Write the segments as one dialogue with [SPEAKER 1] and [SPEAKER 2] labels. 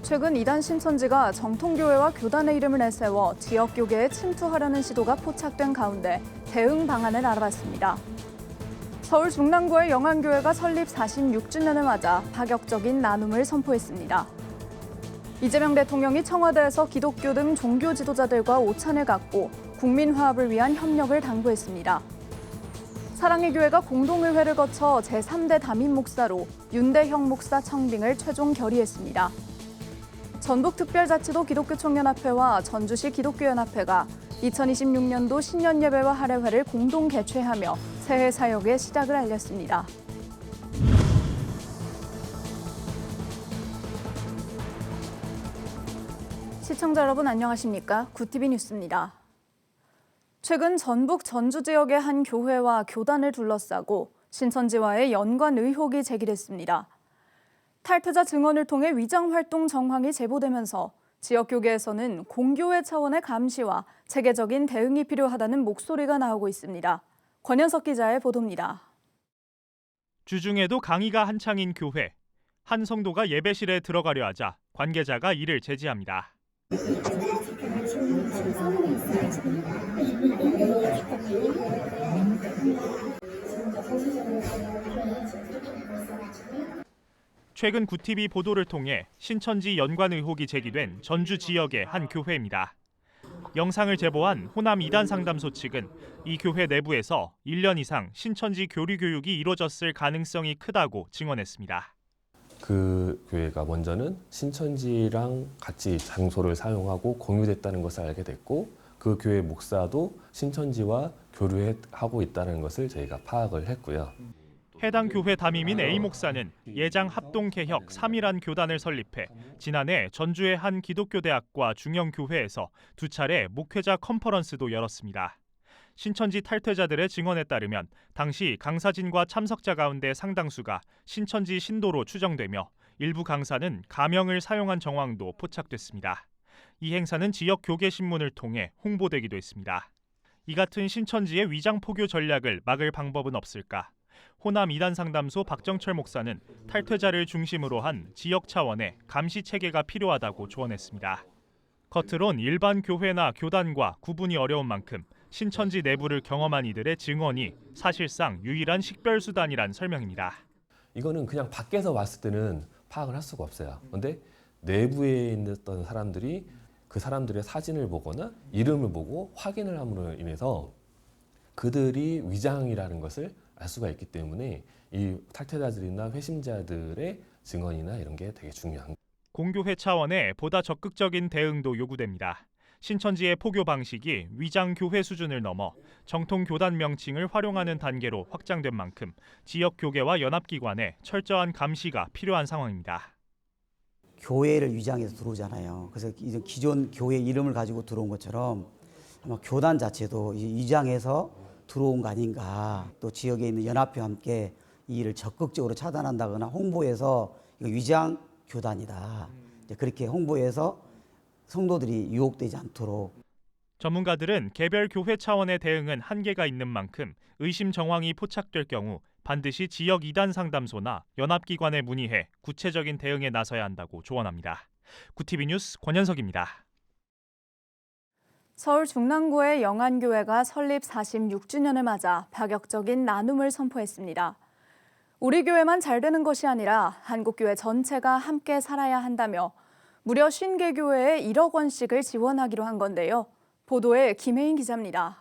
[SPEAKER 1] 최근 이단 신천지가 정통교회와 교단의 이름을 내세워 지역교계에 침투하려는 시도가 포착된 가운데 대응 방안을 알아봤습니다. 서울 중랑구의 영안교회가 설립 46주년을 맞아 파격적인 나눔을 선포했습니다. 이재명 대통령이 청와대에서 기독교 등 종교 지도자들과 오찬을 갖고 국민 화합을 위한 협력을 당부했습니다. 사랑의 교회가 공동의회를 거쳐 제3대 담임 목사로 윤대형 목사 청빙을 최종 결의했습니다. 전북특별자치도 기독교총연합회와 전주시 기독교연합회가 2026년도 신년예배와 할애회를 공동 개최하며 새해 사역의 시작을 알렸습니다. 시청자 여러분 안녕하십니까? 구TV 뉴스입니다. 최근 전북 전주 지역의 한 교회와 교단을 둘러싸고 신천지와의 연관 의혹이 제기됐습니다. 탈퇴자 증언을 통해 위장활동 정황이 제보되면서 지역 교계에서는 공교회 차원의 감시와 체계적인 대응이 필요하다는 목소리가 나오고 있습니다. 권현석 기자의 보도입니다.
[SPEAKER 2] 주중에도 강의가 한창인 교회. 한 성도가 예배실에 들어가려 하자 관계자가 이를 제지합니다. 최근 구TV 보도를 통해 신천지 연관 의혹이 제기된 전주 지역의 한 교회입니다. 영상을 제보한 호남 이단 상담소 측은 이 교회 내부에서 1년 이상 신천지 교리 교육이 이루어졌을 가능성이 크다고 증언했습니다.
[SPEAKER 3] 그 교회가 먼저는 신천지랑 같이 장소를 사용하고 공유됐다는 것을 알게 됐고 그 교회 목사도 신천지와 교류하고 있다는 것을 저희가 파악을 했고요.
[SPEAKER 2] 해당 교회 담임인 A 목사는 예장 합동개혁 3일한 교단을 설립해 지난해 전주의 한 기독교 대학과 중형교회에서 2차례 목회자 컨퍼런스도 열었습니다. 신천지 탈퇴자들의 증언에 따르면 당시 강사진과 참석자 가운데 상당수가 신천지 신도로 추정되며 일부 강사는 가명을 사용한 정황도 포착됐습니다. 이 행사는 지역 교계 신문을 통해 홍보되기도 했습니다. 이 같은 신천지의 위장 포교 전략을 막을 방법은 없을까? 호남 이단 상담소 박정철 목사는 탈퇴자를 중심으로 한 지역 차원의 감시 체계가 필요하다고 조언했습니다. 겉으론 일반 교회나 교단과 구분이 어려운 만큼 신천지 내부를 경험한 이들의 증언이 사실상 유일한 식별수단이란 설명입니다.
[SPEAKER 3] 이거는 그냥 밖에서 봤을 때는 파악을 할 수가 없어요. 그런데 내부에 있던 사람들이 그 사람들의 사진을 보거나 이름을 보고 확인을 함으로 인해서 그들이 위장이라는 것을 알 수가 있기 때문에 이 탈퇴자들이나 회심자들의 증언이나 이런 게 되게 중요한.
[SPEAKER 2] 공교회 차원의 보다 적극적인 대응도 요구됩니다. 신천지의 포교 방식이 위장 교회 수준을 넘어 정통 교단 명칭을 활용하는 단계로 확장된 만큼 지역 교계와 연합기관의 철저한 감시가 필요한 상황입니다.
[SPEAKER 4] 교회를 위장해서 들어오잖아요. 그래서 기존 교회 이름을 가지고 들어온 것처럼 아마 교단 자체도 위장해서 들어온 거 아닌가. 또 지역에 있는 연합회와 함께 이 일을 적극적으로 차단한다거나 홍보해서 위장 교단이다. 그렇게 홍보해서 성도들이 유혹되지 않도록.
[SPEAKER 2] 전문가들은 개별 교회 차원의 대응은 한계가 있는 만큼 의심 정황이 포착될 경우 반드시 지역 이단 상담소나 연합기관에 문의해 구체적인 대응에 나서야 한다고 조언합니다. 구TV 뉴스 권현석입니다.
[SPEAKER 1] 서울 중랑구의 영안교회가 설립 46주년을 맞아 파격적인 나눔을 선포했습니다. 우리 교회만 잘 되는 것이 아니라 한국교회 전체가 함께 살아야 한다며 무려 50개 교회에 1억 원씩을 지원하기로 한 건데요. 보도에 김혜인 기자입니다.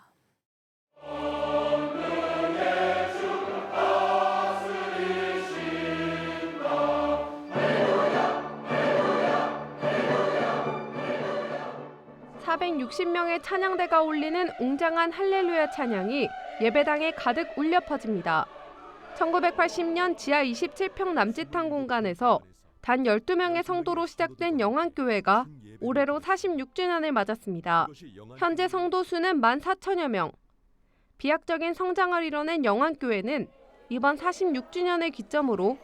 [SPEAKER 5] (460명의) 찬양대가 올리는 웅장한 할렐루야 찬양이 예배당에 가득 울려 퍼집니다. 1980년 지하 27평 남짓한 공간에서 단 12명의 성도로 시작된 영안교회가 올해로 46주년을 맞았습니다. 현재 성도 수는 14,000여 명. 비약적인 성장을 이뤄낸 영안교회는 이번 46주년을 기점으로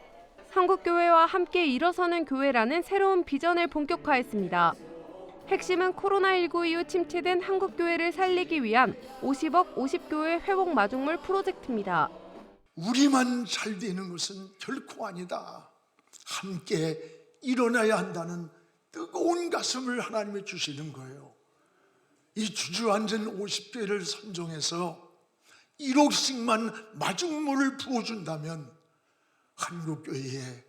[SPEAKER 5] 한국교회와 함께 일어서는 교회라는 새로운 비전을 본격화했습니다. 핵심은 코로나19 이후 침체된 한국교회를 살리기 위한 50억 50교회 회복 마중물 프로젝트입니다.
[SPEAKER 6] 우리만 잘 되는 것은 결코 아니다. 함께 일어나야 한다는 뜨거운 가슴을 하나님이 주시는 거예요. 이 주주앉은 50교회를 선정해서 1억씩만 마중물을 부어준다면 한국교회에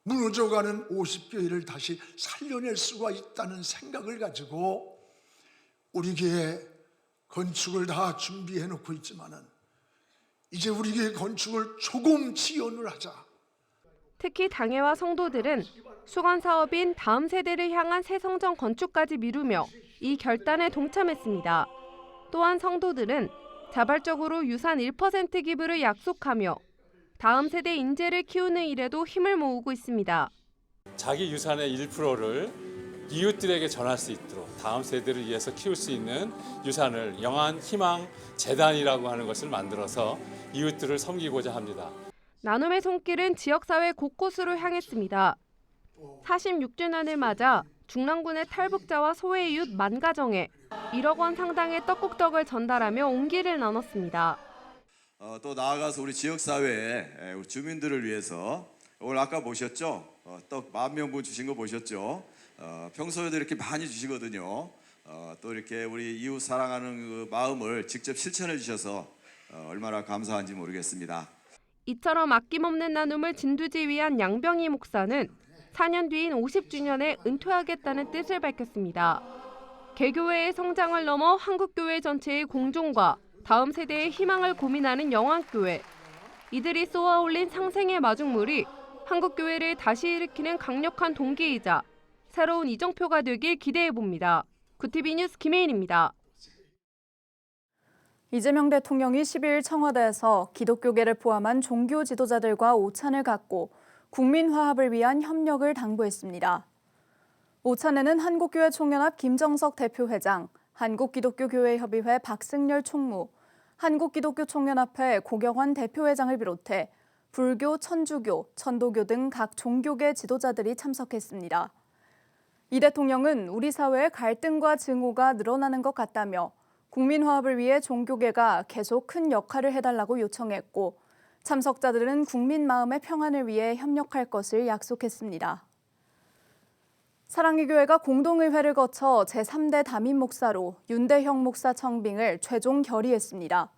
[SPEAKER 6] 무너져가는 50교회를 다시 살려낼 수가 있다는 생각을 가지고 우리 교회 건축을 다 준비해 놓고 있지만은 이제 우리 교회 건축을 조금 지연을 하자.
[SPEAKER 5] 특히 당회와 성도들은 수건 사업인 다음 세대를 향한 새 성전 건축까지 미루며 이 결단에 동참했습니다. 또한 성도들은 자발적으로 유산 1% 기부를 약속하며 다음 세대 인재를 키우는 일에도 힘을 모으고 있습니다.
[SPEAKER 7] 자기 유산의 1%를 이웃들에게 전할 수 있도록 다음 세대를 위해서 키울 수 있는 유산을 영한 희망 재단이라고 하는 것을 만들어서 이웃들을 섬기고자 합니다.
[SPEAKER 5] 나눔의 손길은 지역사회 곳곳으로 향했습니다. 46주년을 맞아 중랑군의 탈북자와 소외 이웃 10,000가정에 1억 원 상당의 떡국떡을 전달하며 온기를 나눴습니다.
[SPEAKER 8] 또 나아가서 우리 지역사회에 우리 주민들을 위해서 오늘 아까 보셨죠? 떡 10,000분 주신 거 보셨죠? 평소에도 이렇게 많이 주시거든요. 또 이렇게 우리 이웃 사랑하는 그 마음을 직접 실천해 주셔서 얼마나 감사한지 모르겠습니다.
[SPEAKER 5] 이처럼 아낌없는 나눔을 진두지 위한 양병희 목사는 4년 뒤인 50주년에 은퇴하겠다는 뜻을 밝혔습니다. 개교회의 성장을 넘어 한국교회 전체의 공존과 다음 세대의 희망을 고민하는 영안교회. 이들이 쏘아올린 상생의 마중물이 한국교회를 다시 일으키는 강력한 동기이자 새로운 이정표가 되길 기대해봅니다. 구티비 뉴스 김혜인입니다.
[SPEAKER 1] 이재명 대통령이 12일 청와대에서 기독교계를 포함한 종교 지도자들과 오찬을 갖고 국민 화합을 위한 협력을 당부했습니다. 오찬에는 한국교회 총연합 김정석 대표회장, 한국기독교교회협의회 박승열 총무, 한국기독교총연합회 고경환 대표회장을 비롯해 불교, 천주교, 천도교 등 각 종교계 지도자들이 참석했습니다. 이 대통령은 우리 사회의 갈등과 증오가 늘어나는 것 같다며 국민 화합을 위해 종교계가 계속 큰 역할을 해달라고 요청했고 참석자들은 국민 마음의 평안을 위해 협력할 것을 약속했습니다. 사랑의 교회가 공동의회를 거쳐 제3대 담임 목사로 윤대형 목사 청빙을 최종 결의했습니다.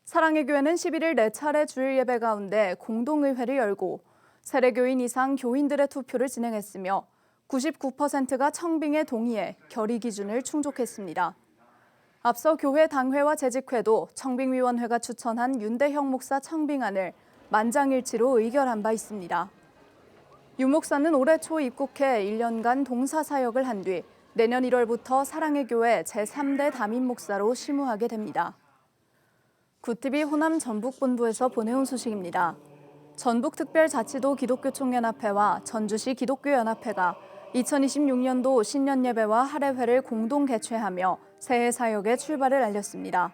[SPEAKER 1] 사랑의 교회는 11일 4차례 주일 예배 가운데 공동의회를 열고 세례교인 이상 교인들의 투표를 진행했으며 99%가 청빙에 동의해 결의 기준을 충족했습니다. 앞서 교회 당회와 재직회도 청빙위원회가 추천한 윤대형 목사 청빙안을 만장일치로 의결한 바 있습니다. 윤 목사는 올해 초 입국해 1년간 동사사역을 한 뒤 내년 1월부터 사랑의 교회 제3대 담임 목사로 심우하게 됩니다. 구티비 호남 전북본부에서 보내온 소식입니다. 전북특별자치도 기독교총연합회와 전주시 기독교연합회가 2026년도 신년예배와 할애회를 공동 개최하며 새해 사역의 출발을 알렸습니다.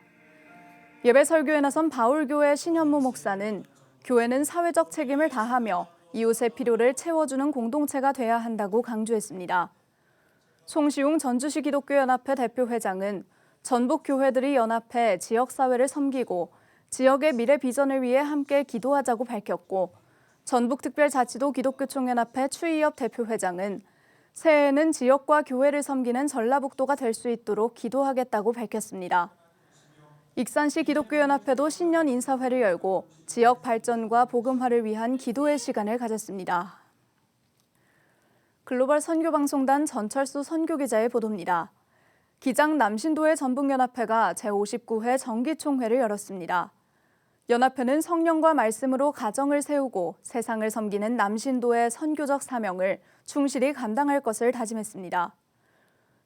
[SPEAKER 1] 예배 설교에 나선 바울교회 신현무 목사는 교회는 사회적 책임을 다하며 이웃의 필요를 채워주는 공동체가 돼야 한다고 강조했습니다. 송시웅 전주시 기독교연합회 대표회장은 전북 교회들이 연합해 지역사회를 섬기고 지역의 미래 비전을 위해 함께 기도하자고 밝혔고 전북특별자치도 기독교총연합회 추이엽 대표회장은 새해에는 지역과 교회를 섬기는 전라북도가 될 수 있도록 기도하겠다고 밝혔습니다. 익산시 기독교연합회도 신년 인사회를 열고 지역 발전과 복음화를 위한 기도의 시간을 가졌습니다. 글로벌 선교방송단 전철수 선교기자의 보도입니다. 기장 남신도회 전북연합회가 제59회 정기총회를 열었습니다. 연합회는 성령과 말씀으로 가정을 세우고 세상을 섬기는 남신도의 선교적 사명을 충실히 감당할 것을 다짐했습니다.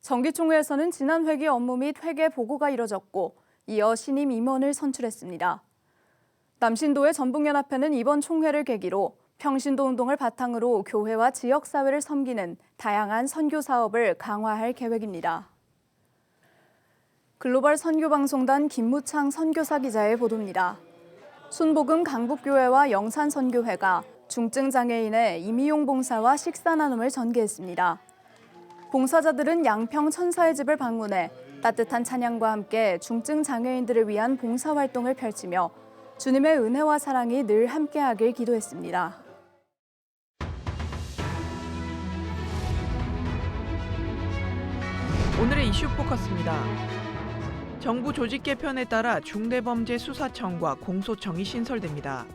[SPEAKER 1] 정기총회에서는 지난 회기 업무 및 회계 보고가 이뤄졌고 이어 신임 임원을 선출했습니다. 남신도의 전북연합회는 이번 총회를 계기로 평신도 운동을 바탕으로 교회와 지역사회를 섬기는 다양한 선교 사업을 강화할 계획입니다. 글로벌 선교방송단 김무창 선교사 기자의 보도입니다. 순복음 강북교회와 영산선교회가 중증장애인의 임의용 봉사와 식사 나눔을 전개했습니다. 봉사자들은 양평 천사의 집을 방문해 따뜻한 찬양과 함께 중증장애인들을 위한 봉사활동을 펼치며 주님의 은혜와 사랑이 늘 함께하길 기도했습니다.
[SPEAKER 9] 오늘의 이슈 포커스입니다. 정부 조직 개편에 따라 중대범죄수사청과 공소청이 신설됩니다.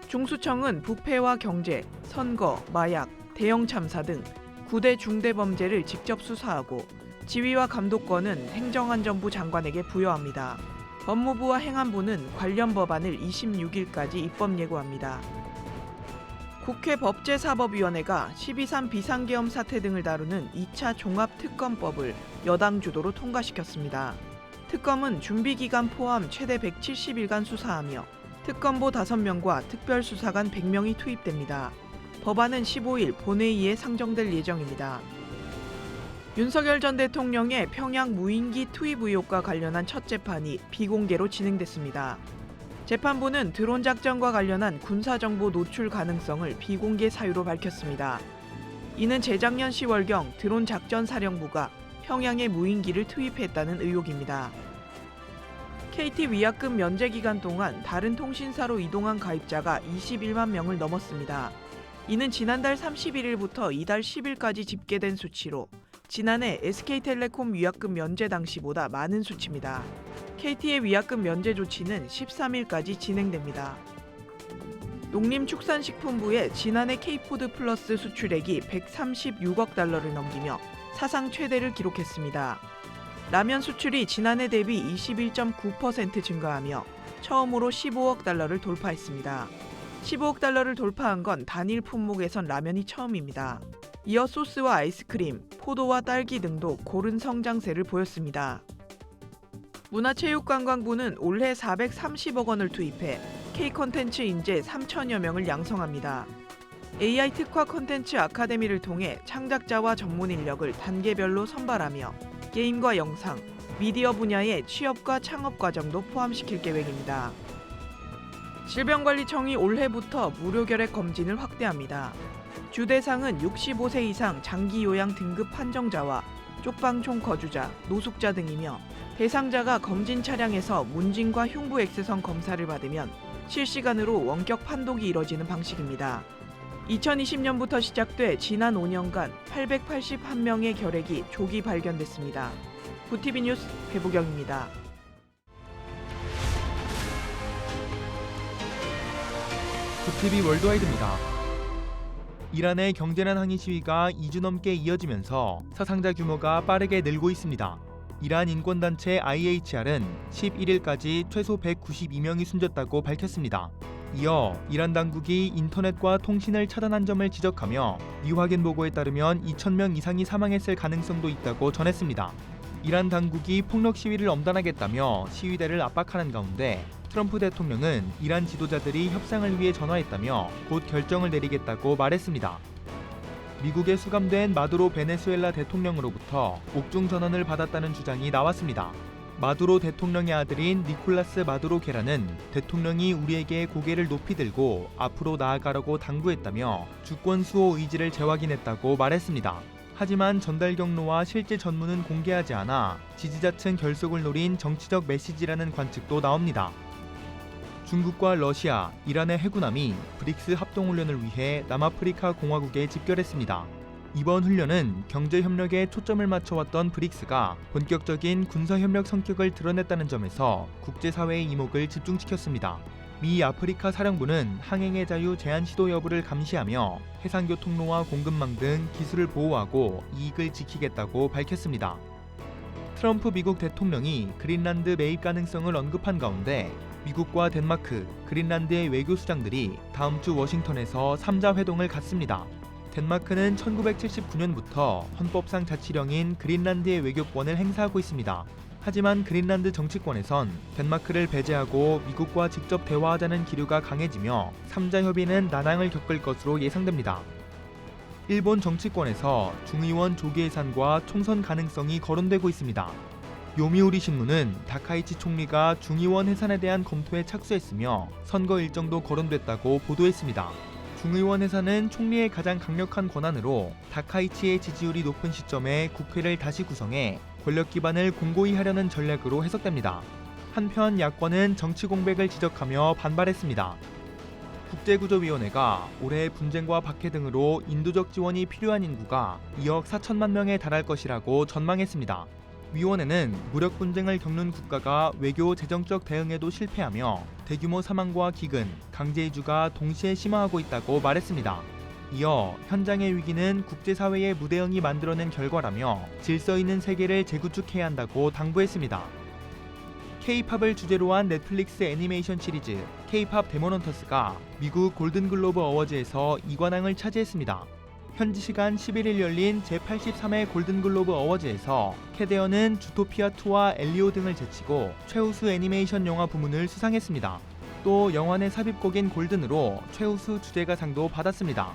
[SPEAKER 9] 중수청은 부패와 경제, 선거, 마약, 대형 참사 등 9대 중대범죄를 직접 수사하고 지휘와 감독권은 행정안전부 장관에게 부여합니다. 법무부와 행안부는 관련 법안을 26일까지 입법 예고합니다. 국회 법제사법위원회가 12.3 비상계엄 사태 등을 다루는 2차 종합특검법을 여당 주도로 통과시켰습니다. 특검은 준비기간 포함 최대 170일간 수사하며 특검보 5명과 특별수사관 100명이 투입됩니다. 법안은 15일 본회의에 상정될 예정입니다. 윤석열 전 대통령의 평양 무인기 투입 의혹과 관련한 첫 재판이 비공개로 진행됐습니다. 재판부는 드론 작전과 관련한 군사정보 노출 가능성을 비공개 사유로 밝혔습니다. 이는 재작년 10월경 드론 작전 사령부가 평양에 무인기를 투입했다는 의혹입니다. KT 위약금 면제 기간 동안 다른 통신사로 이동한 가입자가 21만 명을 넘었습니다. 이는 지난달 31일부터 이달 10일까지 집계된 수치로 지난해 SK텔레콤 위약금 면제 당시보다 많은 수치입니다. KT의 위약금 면제 조치는 13일까지 진행됩니다. 농림축산식품부의 지난해 K푸드 플러스 수출액이 136억 달러를 넘기며 사상 최대를 기록했습니다. 라면 수출이 지난해 대비 21.9% 증가하며 처음으로 15억 달러를 돌파했습니다. 15억 달러를 돌파한 건 단일 품목에선 라면이 처음입니다. 이어 소스와 아이스크림, 포도와 딸기 등도 고른 성장세를 보였습니다. 문화체육관광부는 올해 430억 원을 투입해 K콘텐츠 인재 3천여 명을 양성합니다. AI 특화 콘텐츠 아카데미를 통해 창작자와 전문 인력을 단계별로 선발하며 게임과 영상, 미디어 분야의 취업과 창업 과정도 포함시킬 계획입니다. 질병관리청이 올해부터 무료 결핵 검진을 확대합니다. 주 대상은 65세 이상 장기 요양 등급 판정자와 쪽방촌 거주자, 노숙자 등이며 대상자가 검진 차량에서 문진과 흉부 X선 검사를 받으면 실시간으로 원격 판독이 이뤄지는 방식입니다. 2020년부터 시작돼 지난 5년간 881명의 결핵이 조기 발견됐습니다. 구티비 뉴스 배보경입니다.
[SPEAKER 10] 구티비 월드와이드입니다. 이란의 경제난 항의 시위가 2주 넘게 이어지면서 사상자 규모가 빠르게 늘고 있습니다. 이란 인권단체 IHR은 11일까지 최소 192명이 숨졌다고 밝혔습니다. 이어 이란 당국이 인터넷과 통신을 차단한 점을 지적하며 미확인 보고에 따르면 2,000명 이상이 사망했을 가능성도 있다고 전했습니다. 이란 당국이 폭력 시위를 엄단하겠다며 시위대를 압박하는 가운데 트럼프 대통령은 이란 지도자들이 협상을 위해 전화했다며 곧 결정을 내리겠다고 말했습니다. 미국에 수감된 마두로 베네수엘라 대통령으로부터 옥중 전원을 받았다는 주장이 나왔습니다. 마두로 대통령의 아들인 니콜라스 마두로 게라는 대통령이 우리에게 고개를 높이 들고 앞으로 나아가라고 당부했다며 주권 수호 의지를 재확인했다고 말했습니다. 하지만 전달 경로와 실제 전문은 공개하지 않아 지지자층 결속을 노린 정치적 메시지라는 관측도 나옵니다. 중국과 러시아, 이란의 해군함이 브릭스 합동훈련을 위해 남아프리카 공화국에 집결했습니다. 이번 훈련은 경제협력에 초점을 맞춰왔던 브릭스가 본격적인 군사협력 성격을 드러냈다는 점에서 국제사회의 이목을 집중시켰습니다. 미 아프리카 사령부는 항행의 자유 제한 시도 여부를 감시하며 해상교통로와 공급망 등 기술을 보호하고 이익을 지키겠다고 밝혔습니다. 트럼프 미국 대통령이 그린란드 매입 가능성을 언급한 가운데 미국과 덴마크, 그린란드의 외교수장들이 다음 주 워싱턴에서 3자 회동을 갖습니다. 덴마크는 1979년부터 헌법상 자치령인 그린란드의 외교권을 행사하고 있습니다. 하지만 그린란드 정치권에선 덴마크를 배제하고 미국과 직접 대화하자는 기류가 강해지며 3자 협의는 난항을 겪을 것으로 예상됩니다. 일본 정치권에서 중의원 조기 해산과 총선 가능성이 거론되고 있습니다. 요미우리 신문은 다카이치 총리가 중의원 해산에 대한 검토에 착수했으며 선거 일정도 거론됐다고 보도했습니다. 중의원 해산은 총리의 가장 강력한 권한으로 다카이치의 지지율이 높은 시점에 국회를 다시 구성해 권력 기반을 공고히 하려는 전략으로 해석됩니다. 한편 야권은 정치 공백을 지적하며 반발했습니다. 국제구조위원회가 올해 분쟁과 박해 등으로 인도적 지원이 필요한 인구가 2억 4천만 명에 달할 것이라고 전망했습니다. 위원회는 무력 분쟁을 겪는 국가가 외교 재정적 대응에도 실패하며 대규모 사망과 기근, 강제 이주가 동시에 심화하고 있다고 말했습니다. 이어 현장의 위기는 국제사회의 무대응이 만들어낸 결과라며 질서 있는 세계를 재구축해야 한다고 당부했습니다. K-팝을 주제로 한 넷플릭스 애니메이션 시리즈 K-팝 데몬헌터스가 미국 골든글로브 어워즈에서 2관왕을 차지했습니다. 현지 시간 11일 열린 제83회 골든글로브 어워즈에서 캐데어는 주토피아2와 엘리오 등을 제치고 최우수 애니메이션 영화 부문을 수상했습니다. 또 영화 내 삽입곡인 골든으로 최우수 주제가상도 받았습니다.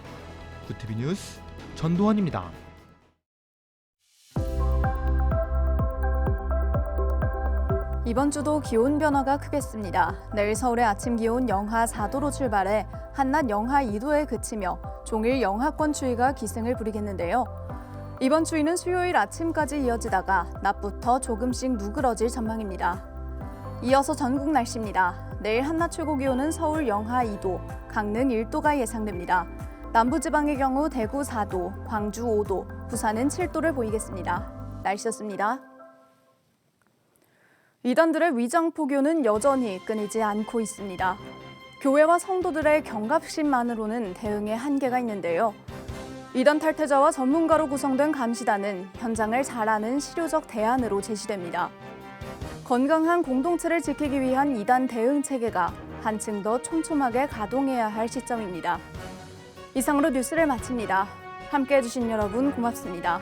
[SPEAKER 10] 구티비 뉴스 전도헌입니다.
[SPEAKER 1] 이번 주도 기온 변화가 크겠습니다. 내일 서울의 아침 기온 영하 4도로 출발해 한낮 영하 2도에 그치며 종일 영하권 추위가 기승을 부리겠는데요. 이번 추위는 수요일 아침까지 이어지다가 낮부터 조금씩 누그러질 전망입니다. 이어서 전국 날씨입니다. 내일 한낮 최고 기온은 서울 영하 2도, 강릉 1도가 예상됩니다. 남부지방의 경우 대구 4도, 광주 5도, 부산은 7도를 보이겠습니다. 날씨였습니다. 이단들의 위장포교는 여전히 끊이지 않고 있습니다. 교회와 성도들의 경각심만으로는 대응에 한계가 있는데요. 이단 탈퇴자와 전문가로 구성된 감시단은 현장을 잘 아는 실효적 대안으로 제시됩니다. 건강한 공동체를 지키기 위한 이단 대응 체계가 한층 더 촘촘하게 가동해야 할 시점입니다. 이상으로 뉴스를 마칩니다. 함께해 주신 여러분 고맙습니다.